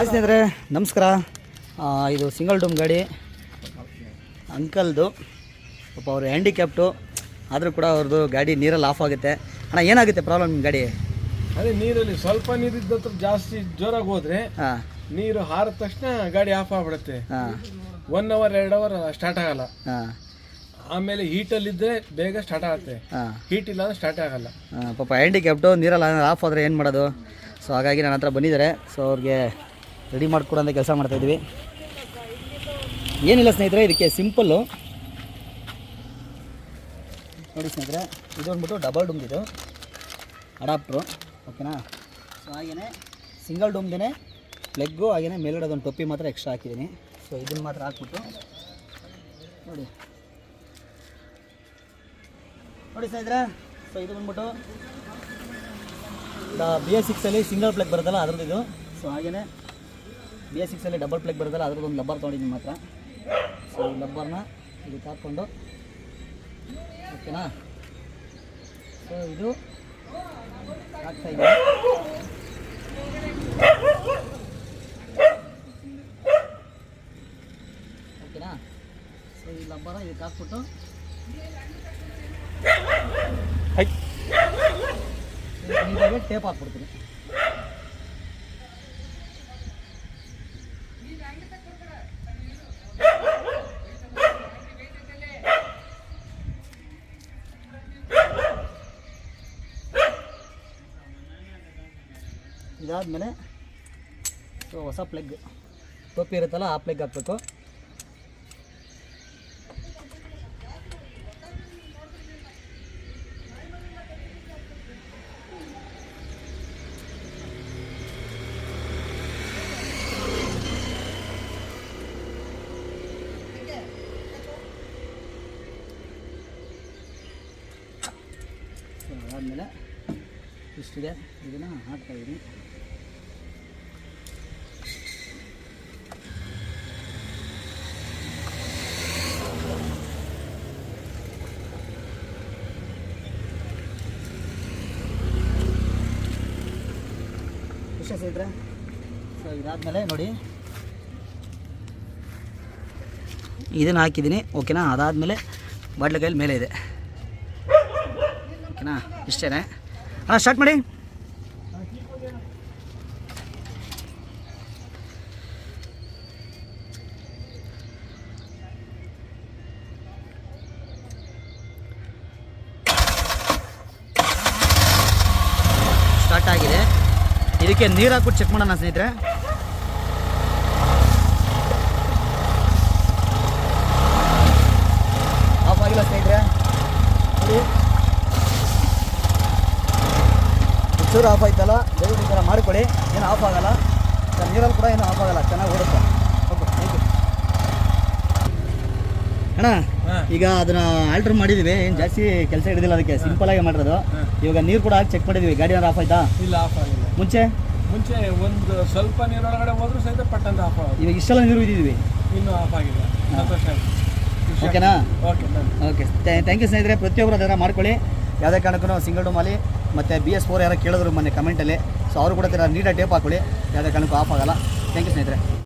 ಸ್ನೇಹಿತರೆ ನಮಸ್ಕಾರ. ಇದು ಸಿಂಗಲ್ ಡೂಮ್ ಗಾಡಿ ಅಂಕಲ್ದು. ಪಾಪ ಅವರು ಹ್ಯಾಂಡಿಕ್ಯಾಪ್ಟು ಆದರೂ ಕೂಡ ಅವ್ರದ್ದು ಗಾಡಿ ನೀರಲ್ಲಿ ಆಫ್ ಆಗುತ್ತೆ. ಅಣ್ಣ ಏನಾಗುತ್ತೆ ಪ್ರಾಬ್ಲಮ್ ನಿಮ್ಮ ಗಾಡಿ? ಅದೇ ನೀರಲ್ಲಿ ಸ್ವಲ್ಪ ನೀರಿದ್ದ ಜಾಸ್ತಿ ಜೋರಾಗಿ ಹೋದ್ರೆ ನೀರು ಹಾರಿದ ತಕ್ಷಣ ಗಾಡಿ ಆಫ್ ಆಗ್ಬಿಡುತ್ತೆ. 1 ಅವರ್ 2 ಅವರ್ ಸ್ಟಾರ್ಟ್ ಆಗಲ್ಲ. ಆಮೇಲೆ ಹೀಟಲ್ಲಿದ್ದರೆ ಬೇಗ ಸ್ಟಾರ್ಟ್ ಆಗುತ್ತೆ, ಹೀಟ್ ಇಲ್ಲ ಅಂದ್ರೆ ಸ್ಟಾರ್ಟ್ ಆಗಲ್ಲ. ಪಾಪ ಹ್ಯಾಂಡಿಕ್ಯಾಪ್ಟು ನೀರಲ್ಲಿ ಆಫ್ ಆದರೆ ಏನು ಮಾಡೋದು? ಸೊ ಹಾಗಾಗಿ ನನ್ನ ಹತ್ರ ಬಂದಿದ್ದಾರೆ. ಸೊ ಅವ್ರಿಗೆ ರೆಡಿ ಮಾಡಿಕೊಡೋಂಥ ಕೆಲಸ ಮಾಡ್ತಾಯಿದ್ವಿ. ಏನಿಲ್ಲ ಸ್ನೇಹಿತರೆ, ಇದಕ್ಕೆ ಸಿಂಪಲ್ಲು ನೋಡಿ ಸ್ನೇಹಿತರೆ, ಇದು ಅಂದ್ಬಿಟ್ಟು ಡಬಲ್ ಡೂಮ್ದಿದು ಅಡಾಪ್ಟ್ರು, ಓಕೆನಾ. ಸೊ ಹಾಗೆಯೇ ಸಿಂಗಲ್ ಡೂಮ್ದೇ ಪ್ಲೆಗ್ಗು, ಹಾಗೆಯೇ ಮೇಲ್ಗಡೆ ಅದೊಂದು ಟೊಪ್ಪಿ ಮಾತ್ರ ಎಕ್ಸ್ಟ್ರಾ ಹಾಕಿದ್ದೀನಿ. ಸೊ ಇದನ್ನು ಮಾತ್ರ ಹಾಕ್ಬಿಟ್ಟು ನೋಡಿ ಸ್ನೇಹಿತರೆ. ಸೊ ಇದು ಬಂದ್ಬಿಟ್ಟು BS6 ಸಿಂಗಲ್ ಪ್ಲಗ್ ಬರುತ್ತಲ್ಲ ಅದ್ರದ್ದು ಇದು. ಸೊ ಹಾಗೆಯೇ BS6 ಡಬಲ್ ಪ್ಲಗ್ ಬರುತ್ತಲ್ಲ ಅದ್ರದ್ದು ಒಂದು ಲಬ್ಬರ್ ತೊಗೊಂಡಿದ್ದೀನಿ ಮಾತ್ರ. ಸೊ ಈ ಲಬ್ಬರ್ನ ಇದಕ್ಕೆ ಹಾಕ್ಕೊಂಡು, ಓಕೆನಾ. ಸೊ ಇದು ಹಾಕ್ತಾಯಿದ್ದೀನಿ. ಓಕೆನಾ. ಸೊ ಈ ಲಬ್ಬರ ಇದಕ್ಕೆ ಹಾಕ್ಬಿಟ್ಟು ನೀಟಾಗಿ ಟೇಪ್ ಹಾಕ್ಬಿಡ್ತೀನಿ. ಇದಾದಮೇಲೆ ಸೊ ಹೊಸ ಪ್ಲಗ್ ಟೋಪಿ ಇರುತ್ತಲ್ಲ ಆ ಪ್ಲಗ್ ಹಾಕಬೇಕು. ಅದಾದಮೇಲೆ ಇಷ್ಟಿದೆ, ಇದನ್ನು ಹಾಕ್ತಾಯಿದ್ದೀನಿ. ಖುಷಿ ಸ್ನೇಹಿತರೆ. ಸೊ ಇದಾದಮೇಲೆ ನೋಡಿ ಇದನ್ನು ಹಾಕಿದ್ದೀನಿ, ಓಕೆನಾ. ಅದಾದಮೇಲೆ ಬಾಟ್ಲಿಕಾಯಲ್ಲಿ ಮೇಲೆ ಇದೆ, ಓಕೆನಾ. ಇಷ್ಟೇ. ಹಾಂ, ಸ್ಟಾರ್ಟ್ ಮಾಡಿ. ಸ್ಟಾರ್ಟ್ ಆಗಿದೆ. ಇದಕ್ಕೆ ನೀರು ಹಾಕ್ಬಿಟ್ಟು ಚೆಕ್ ಮಾಡೋಣ ಸ್ನೇಹಿತರೆ. ಆಫ್ ಆಗಿಲ್ಲ ಸ್ನೇಹಿತರೆ, ಚೂರು ಆಫ್ ಆಯ್ತಲ್ಲ, ದಯವಿಟ್ಟು ಈ ಥರ ಮಾಡಿಕೊಡಿ. ಏನು ಆಫ್ ಆಗೋಲ್ಲ, ನೀರಲ್ಲಿ ಕೂಡ ಏನು ಆಫ್ ಆಗೋಲ್ಲ, ಚೆನ್ನಾಗಿ ಓಡುತ್ತೆ. ಓಕೆ, ಥ್ಯಾಂಕ್ ಯು ಅಣ್ಣ. ಈಗ ಅದನ್ನು ಆಲ್ಟ್ರ್ ಮಾಡಿದ್ದೀವಿ, ಏನು ಜಾಸ್ತಿ ಕೆಲಸ ಹಿಡಿದಿಲ್ಲ, ಅದಕ್ಕೆ ಸಿಂಪಲಾಗಿ ಮಾಡಿರೋದು. ಇವಾಗ ನೀರು ಕೂಡ ಹಾಕಿ ಚೆಕ್ ಮಾಡಿದ್ದೀವಿ, ಗಾಡಿ ಏನಾರು ಆಫ್ ಆಯ್ತಾ? ಇಲ್ಲ, ಆಫ್ ಆಗಿಲ್ಲ. ಮುಂಚೆ ಒಂದು ಸ್ವಲ್ಪ ನೀರೊಳಗಡೆ ಹೋದ್ರೂ ಸಹಿತ ಪಟ್ಟಂತ ಆಫ್ ಆಗೋದು. ಇವಾಗ ಇಷ್ಟೆಲ್ಲ ನೀರು ಇದ್ದಿದ್ದೀವಿ, ಇನ್ನೂ ಆಫ್ ಆಗಿಲ್ಲ. ಸಂತೋಷ ಆಯ್ತು. ಓಕೆನಾ. ಓಕೆ, ಥ್ಯಾಂಕ್ ಯು ಸ್ನೇಹಿತರೆ. ಪ್ರತಿಯೊಬ್ಬರು ಅದನ್ನು ಮಾಡ್ಕೊಳ್ಳಿ. ಯಾವುದೇ ಕಾರಣಕ್ಕೂ ಸಿಂಗಲ್ ಡೂಮಲ್ಲಿ ಮತ್ತು BS4 ಯಾರೋ ಕೇಳಿದ್ರು ಮೊನ್ನೆ ಕಮೆಂಟಲ್ಲಿ. ಸೊ ಅವರು ಕೂಡ ನೀಟಾಗಿ ಟೇಪ್ ಹಾಕೊಳ್ಳಿ, ಯಾವುದೇ ಕಾರಣಕ್ಕೂ ಆಫ್ ಆಗೋಲ್ಲ. ಥ್ಯಾಂಕ್ ಯು ಸ್ನೇಹಿತರೆ.